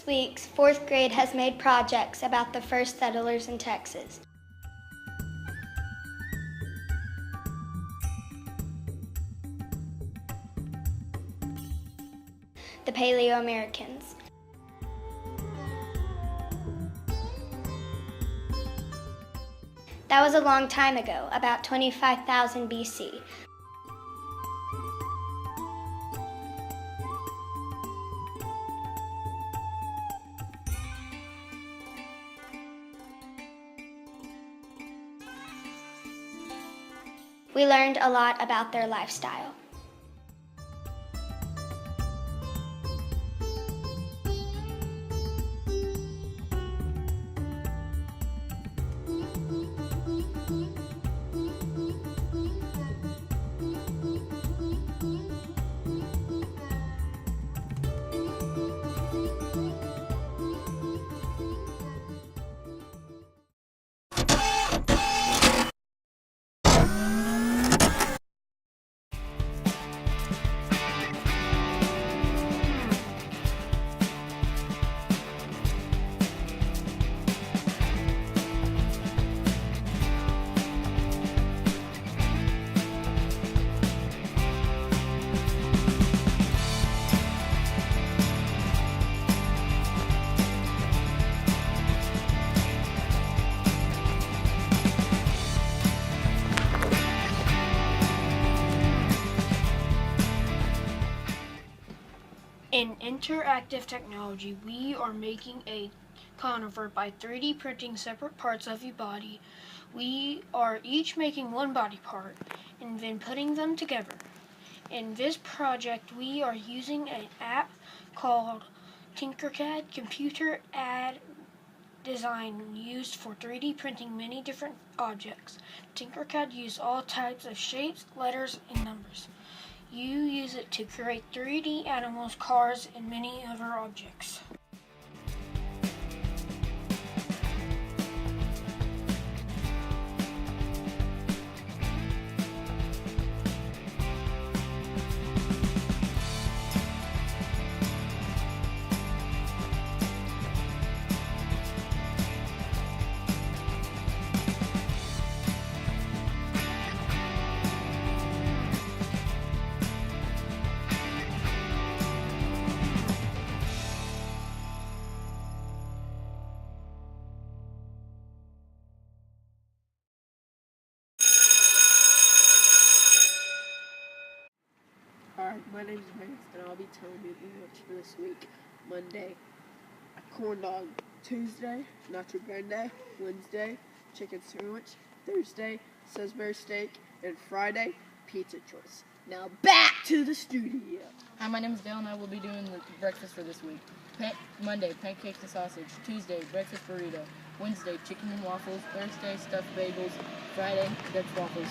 weeks, 4th grade has made projects about the first settlers in Texas. The Paleo-Americans. That was a long time ago, about 25,000 BC. We learned a lot about their lifestyle. In interactive technology, we are making a conifer by 3D printing separate parts of a body. We are each making one body part and then putting them together. In this project, we are using an app called Tinkercad Computer Aid Design used for 3D printing many different objects. Tinkercad uses all types of shapes, letters, and numbers. You use it to create 3D animals, cars, and many other objects. Alright, my name is Vance, and I'll be telling you the lunch for this week. Monday, a corn dog. Tuesday, nacho grande. Wednesday, chicken sandwich. Thursday, Salisbury steak. And Friday, pizza choice. Now back to the studio. Hi, my name is Dale, and I will be doing the breakfast for this week. Monday, pancakes and sausage. Tuesday, breakfast burrito. Wednesday, chicken and waffles. Thursday, stuffed bagels. Friday, Dutch waffles.